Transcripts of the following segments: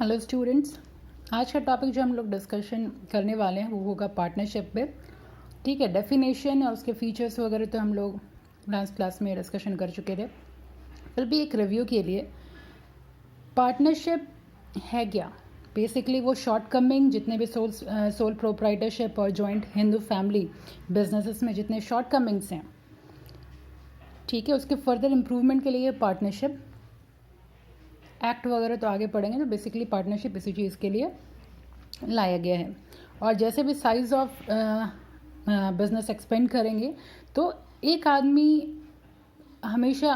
Hello students, आज का topic जो हम लोग डिस्कशन करने वाले हैं वो होगा पार्टनरशिप पे। ठीक है, डेफिनेशन और उसके फीचर्स वगैरह तो हम लोग लास्ट क्लास में डिस्कशन कर चुके थे। फिर भी एक रिव्यू के लिए पार्टनरशिप है क्या। बेसिकली वो शॉर्टकमिंग जितने भी सोल प्रोप्राइटरशिप और जॉइंट हिंदू फैमिली बिजनेसेस में जितने शॉर्टकमिंग्स हैं, ठीक है, उसके फर्दर इम्प्रूवमेंट के लिए पार्टनरशिप एक्ट वगैरह तो आगे पढ़ेंगे। तो बेसिकली पार्टनरशिप इसी चीज़ के लिए लाया गया है। और जैसे भी साइज ऑफ बिजनेस एक्सपेंड करेंगे तो एक आदमी हमेशा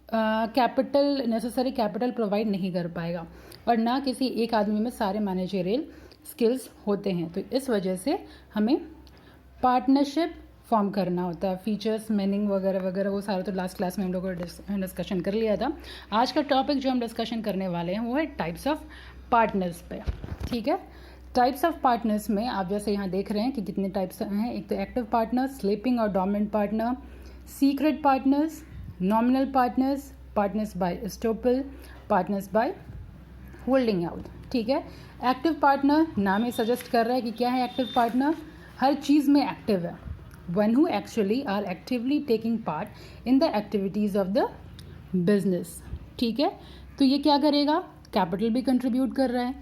कैपिटल नेसेसरी कैपिटल प्रोवाइड नहीं कर पाएगा और ना किसी एक आदमी में सारे मैनेजरियल स्किल्स होते हैं। तो इस वजह से हमें पार्टनरशिप फॉर्म करना होता है। फीचर्स, मीनिंग वगैरह वगैरह वो सारा तो लास्ट क्लास में हम लोगों ने डिस्कशन कर लिया था। आज का टॉपिक जो हम डिस्कशन करने वाले हैं वो है टाइप्स ऑफ पार्टनर्स पे। ठीक है, टाइप्स ऑफ पार्टनर्स में आप जैसे यहाँ देख रहे हैं कि कितने टाइप्स हैं। एक तो एक्टिव पार्टनर, स्लीपिंग और dominant partner, secret partners, nominal partners, partners by estoppel, partners by holding out. ठीक है, एक्टिव पार्टनर नाम ही सजेस्ट कर रहा है कि क्या है एक्टिव पार्टनर, हर चीज़ में एक्टिव है। One who actually are actively taking part in the activities of the business। ठीक है, तो ये क्या करेगा, कैपिटल भी कंट्रीब्यूट कर रहा है,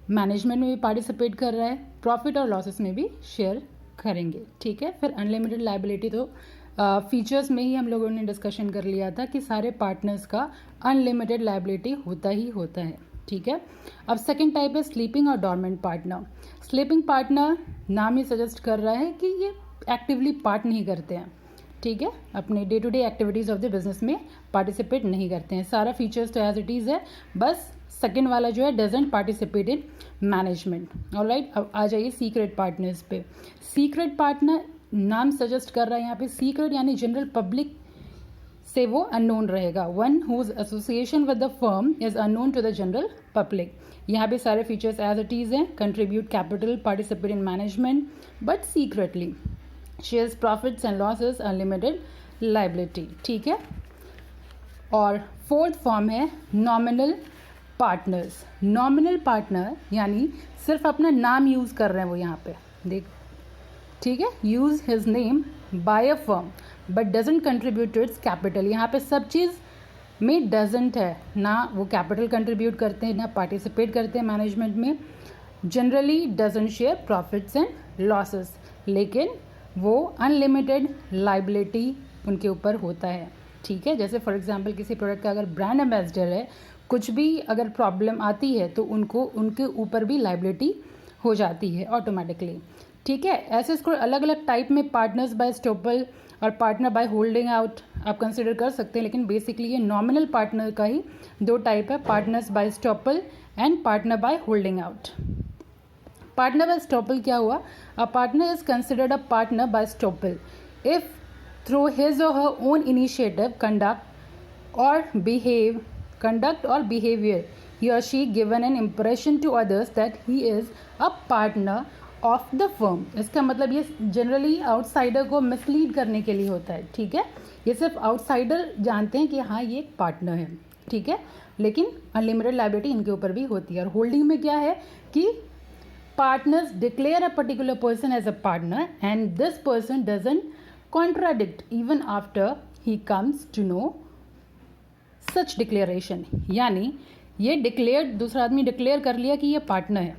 मैनेजमेंट में भी पार्टिसिपेट कर रहा है, प्रॉफिट और लॉसेस में भी शेयर करेंगे। ठीक है, फिर अनलिमिटेड लाइबिलिटी तो फीचर्स में ही हम लोगों ने डिस्कशन कर लिया था कि सारे पार्टनर्स का अनलिमिटेड लाइबिलिटी होता ही होता है। ठीक है, अब सेकेंड टाइप है स्लीपिंग और डॉर्मेंट पार्टनर। स्लीपिंग पार्टनर नाम ही सजेस्ट कर रहा है कि ये एक्टिवली पार्ट नहीं करते हैं। ठीक है, अपने day to day activities of the business में पार्टिसिपेट नहीं करते हैं। सारा फीचर्स तो एज इट इज़ है, बस सेकेंड वाला जो है doesn't participate in management. Alright, अब आ जाइए सीक्रेट पार्टनर्स पे। सीक्रेट पार्टनर नाम सजेस्ट कर रहा है यहाँ पे सीक्रेट यानी जनरल पब्लिक से वो अननोन रहेगा। One whose association with the firm is unknown to the general public. यहाँ पे सारे फीचर्स एज इट इज़ हैं, contribute capital, participate in management but secretly, shares profits and losses, unlimited liability. ठीक है, और फोर्थ फॉर्म है nominal partners. Nominal partner यानी सिर्फ अपना नाम यूज़ कर रहे हैं वो यहाँ पे, देख, ठीक है, use his name by a firm but doesn't contribute to its capital. यहाँ पे सब चीज़ में डजंट है, ना वो कैपिटल कंट्रीब्यूट करते हैं ना पार्टिसिपेट करते हैं मैनेजमेंट में, generally doesn't share profits and losses, लेकिन वो अनलिमिटेड लाइबिलिटी उनके ऊपर होता है। ठीक है, जैसे फॉर एग्जांपल किसी प्रोडक्ट का अगर ब्रांड एम्बेसडर है, कुछ भी अगर प्रॉब्लम आती है तो उनको उनके ऊपर भी लाइबिलिटी हो जाती है ऑटोमेटिकली। ठीक है, ऐसे इसको अलग अलग टाइप में पार्टनर्स बाय एस्टोपल और पार्टनर बाय होल्डिंग आउट आप कंसिडर कर सकते हैं, लेकिन बेसिकली ये नॉमिनल पार्टनर का ही दो टाइप है, partners by estoppel and partner by holding out. Partner by estoppel क्या हुआ, a partner is considered a partner by estoppel if through his or her own initiative conduct or behaviour he or she given an impression to others that he is a partner of the firm। इसका मतलब ये generally outsider को mislead करने के लिए होता है। ठीक है, ये सिर्फ आउटसाइडर जानते हैं कि हाँ ये एक पार्टनर है। ठीक है, लेकिन अनलिमिटेड लाइबिलिटी इनके ऊपर भी होती है। और होल्डिंग में क्या है कि partners declare a particular person as a partner and this person doesn't contradict even after he comes to know such declaration। यानी ये डिक्लेयर, दूसरा आदमी डिक्लेयर कर लिया कि ये पार्टनर है,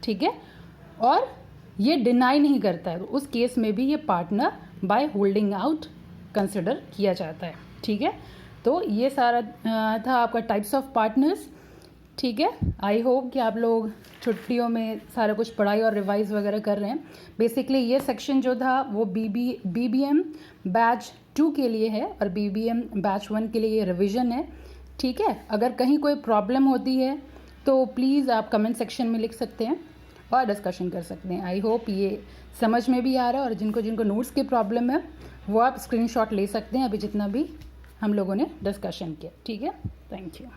ठीक है, और ये डिनाई नहीं करता है, तो उस केस में भी ये partner by holding out consider किया जाता है। ठीक है, तो ये सारा था आपका टाइप्स ऑफ पार्टनर्स। ठीक है, आई होप कि आप लोग छुट्टियों में सारा कुछ पढ़ाई और रिवाइज वगैरह कर रहे हैं। बेसिकली ये सेक्शन जो था वो BBM बैच 2 के लिए है और BBM बैच 1 के लिए ये रिवीजन है। ठीक है, अगर कहीं कोई प्रॉब्लम होती है तो प्लीज़ आप कमेंट सेक्शन में लिख सकते हैं और डिस्कशन कर सकते हैं। आई होप ये समझ में भी आ रहा है, और जिनको नोट्स की प्रॉब्लम है वो आप स्क्रीनशॉट ले सकते हैं अभी जितना भी हम लोगों ने डिस्कशन किया। ठीक है, थैंक यू।